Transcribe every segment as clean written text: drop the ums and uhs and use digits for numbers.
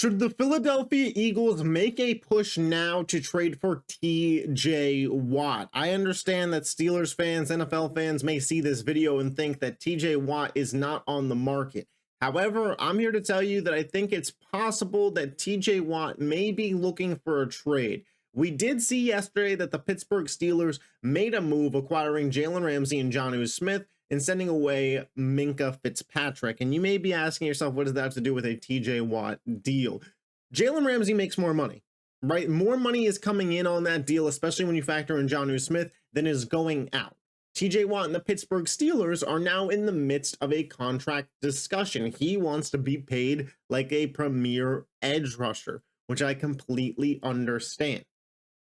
Should the Philadelphia Eagles make a push now to trade for TJ Watt? I understand that Steelers fans, NFL fans may see this video and think that TJ Watt is not on the market. However, I'm here to tell you that I think it's possible that TJ Watt may be looking for a trade. We did see yesterday that the Pittsburgh Steelers made a move acquiring Jalen Ramsey and Jonnu Smith and sending away Minkah Fitzpatrick. And you may be asking yourself, what does that have to do with a TJ Watt deal? Jalen Ramsey makes more money, right? More money is coming in on that deal, especially when you factor in Jonnu Smith, than is going out. TJ Watt and the Pittsburgh Steelers are now in the midst of a contract discussion. He wants to be paid like a premier edge rusher, which I completely understand.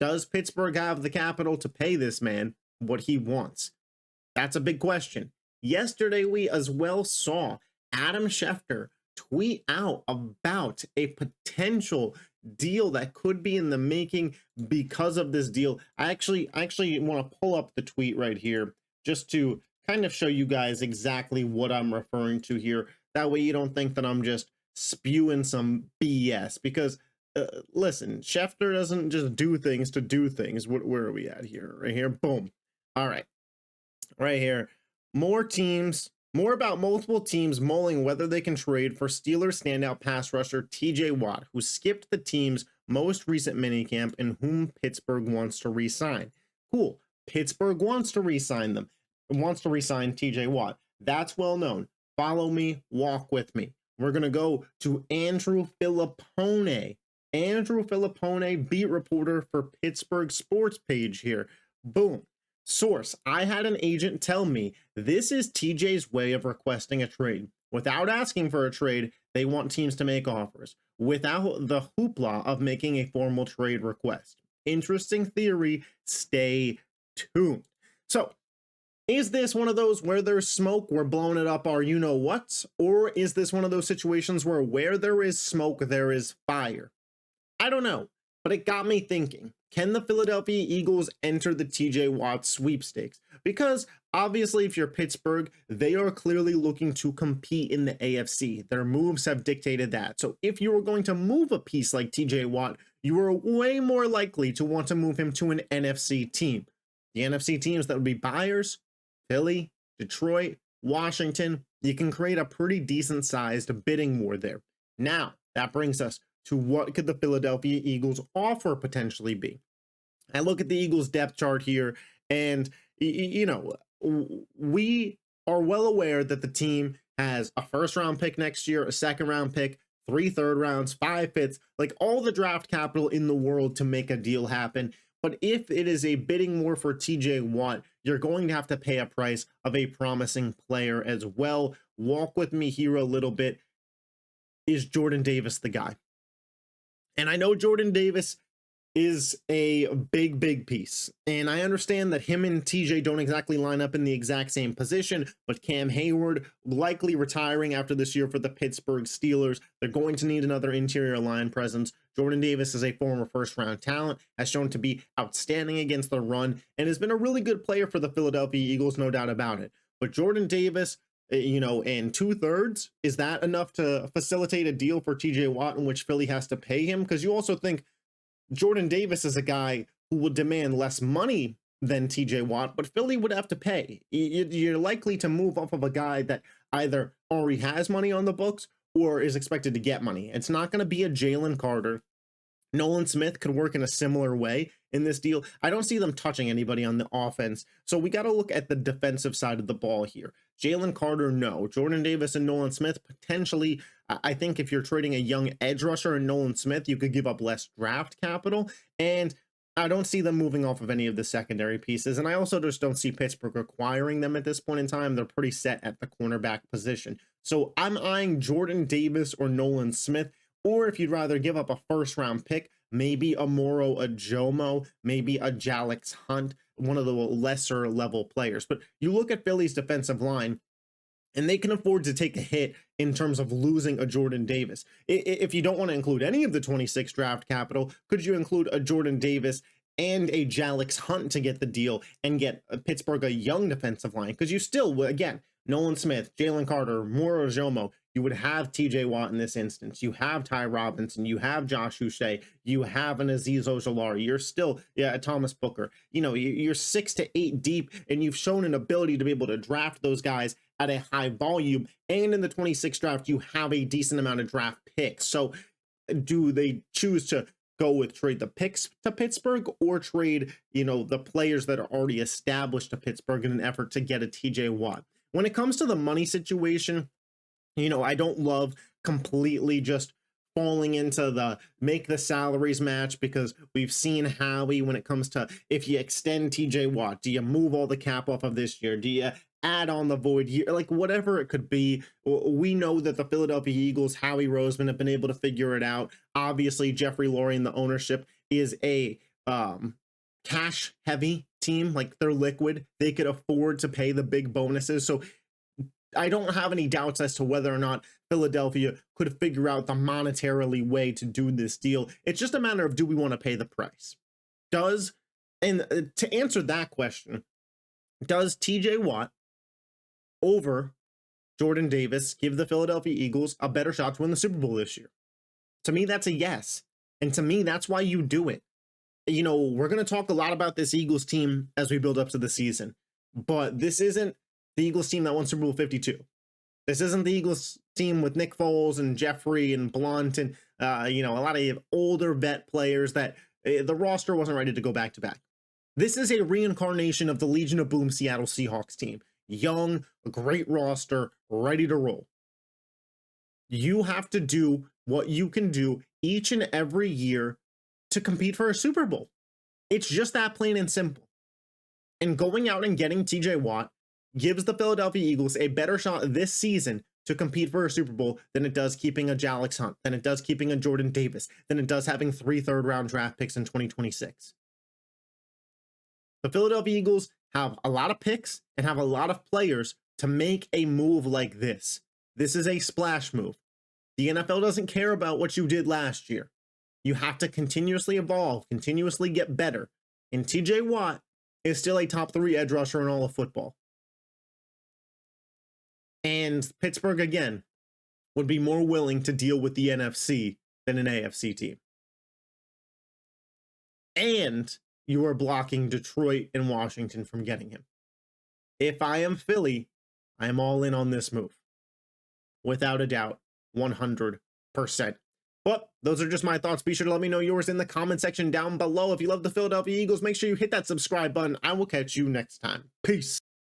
Does Pittsburgh have the capital to pay this man what he wants? That's a big question. Yesterday, we as well saw Adam Schefter tweet out about a potential deal that could be in the making because of this deal. I actually want to pull up the tweet right here just to kind of show you guys exactly what I'm referring to here. That way you don't think that I'm just spewing some BS, because listen, Schefter doesn't just do things to do things. Where are we at here? Right here. Boom. All right. Right here. More about multiple teams mulling whether they can trade for Steelers standout pass rusher TJ Watt, who skipped the team's most recent minicamp and whom Pittsburgh wants to re-sign. Cool. Pittsburgh wants to re-sign TJ Watt. That's well known. Follow me, walk with me. We're going to go to Andrew Filippone. Andrew Filippone, beat reporter for Pittsburgh Sports page here. Boom. Source: I had an agent tell me this is TJ's way of requesting a trade. Without asking for a trade, they want teams to make offers, without the hoopla of making a formal trade request. Interesting theory. Stay tuned. So, is this one of those where there's smoke, we're blowing it up our you-know-whats? Or is this one of those situations where there is smoke, there is fire? I don't know, but it got me thinking. Can the Philadelphia Eagles enter the TJ Watt sweepstakes? Because obviously, if you're Pittsburgh, they are clearly looking to compete in the AFC. Their moves have dictated that. So if you were going to move a piece like TJ Watt, you are way more likely to want to move him to an NFC team. The NFC teams that would be buyers: Philly, Detroit, Washington. You can create a pretty decent sized bidding war there. Now, that brings us to what could the Philadelphia Eagles offer potentially be. I look at the Eagles depth chart here, and you know, we are well aware that the team has a first-round pick next year, a second-round pick, 3 third rounds, 5 fifths, like all the draft capital in the world to make a deal happen. But if it is a bidding war for TJ Watt, you're going to have to pay a price of a promising player as well. Walk with me here a little bit. Is Jordan Davis the guy? And I know Jordan Davis is a big piece. And I understand that him and TJ don't exactly line up in the exact same position, but Cam Hayward likely retiring after this year for the Pittsburgh Steelers. They're going to need another interior line presence. Jordan Davis is a former first-round talent, has shown to be outstanding against the run, and has been a really good player for the Philadelphia Eagles, no doubt about it. But Jordan Davis, you know, and 2/3, is that enough to facilitate a deal for TJ Watt in which Philly has to pay him? Because you also think Jordan Davis is a guy who will demand less money than TJ Watt, but Philly would have to pay. You're likely to move off of a guy that either already has money on the books or is expected to get money. It's not going to be a Jalen Carter. Nolan Smith could work in a similar way in this deal. I don't see them touching anybody on the offense. So we got to look at the defensive side of the ball here. Jalen Carter, no. Jordan Davis and Nolan Smith, potentially. I think if you're trading a young edge rusher and Nolan Smith, you could give up less draft capital. And I don't see them moving off of any of the secondary pieces. And I also just don't see Pittsburgh acquiring them at this point in time. They're pretty set at the cornerback position. So I'm eyeing Jordan Davis or Nolan Smith. Or if you'd rather give up a first-round pick, maybe a Moro Ajomo, maybe a Jalex Hunt, one of the lesser level players. But you look at Philly's defensive line, and they can afford to take a hit in terms of losing a Jordan Davis. If you don't want to include any of the 26 draft capital, could you include a Jordan Davis and a Jalex Hunt to get the deal and get Pittsburgh a young defensive line? Because you still, again, Nolan Smith, Jalen Carter, Moro Jomo, you would have TJ Watt in this instance. You have Ty Robinson. You have Josh Uche. You have an Azeez Ojulari. You're still, Thomas Booker. You're 6 to 8 deep, and you've shown an ability to be able to draft those guys at a high volume. And in the 26th draft, you have a decent amount of draft picks. So do they choose to go with trade the picks to Pittsburgh or trade, the players that are already established to Pittsburgh in an effort to get a TJ Watt? When it comes to the money situation, I don't love completely just falling into the make the salaries match, because we've seen Howie when it comes to, if you extend TJ Watt, do you move all the cap off of this year? Do you add on the void year? Like, whatever it could be. We know that the Philadelphia Eagles, Howie Roseman, have been able to figure it out. Obviously, Jeffrey Lurie and the ownership is a cash heavy team. Like, they're liquid. They could afford to pay the big bonuses. So I don't have any doubts as to whether or not Philadelphia could figure out the monetarily way to do this deal. It's just a matter of, do we want to pay the price? And to answer that question, does TJ Watt over Jordan Davis give the Philadelphia Eagles a better shot to win the Super Bowl this year? To me, that's a yes. And to me, that's why you do it. We're going to talk a lot about this Eagles team as we build up to the season, but this isn't the Eagles team that won Super Bowl 52. This isn't the Eagles team with Nick Foles and Jeffrey and Blunt and, a lot of older vet players that the roster wasn't ready to go back to back. This is a reincarnation of the Legion of Boom Seattle Seahawks team. Young, a great roster, ready to roll. You have to do what you can do each and every year to compete for a Super Bowl. It's just that plain and simple. And going out and getting TJ Watt gives the Philadelphia Eagles a better shot this season to compete for a Super Bowl than it does keeping a Jalix Hunt, than it does keeping a Jordan Davis, than it does having 3 third-round draft picks in 2026. The Philadelphia Eagles have a lot of picks and have a lot of players to make a move like this. This is a splash move. The NFL doesn't care about what you did last year. You have to continuously evolve, continuously get better. And TJ Watt is still a top 3 edge rusher in all of football. And Pittsburgh, again, would be more willing to deal with the NFC than an AFC team. And you are blocking Detroit and Washington from getting him. If I am Philly, I am all in on this move. Without a doubt, 100%. But those are just my thoughts. Be sure to let me know yours in the comment section down below. If you love the Philadelphia Eagles, make sure you hit that subscribe button. I will catch you next time. Peace.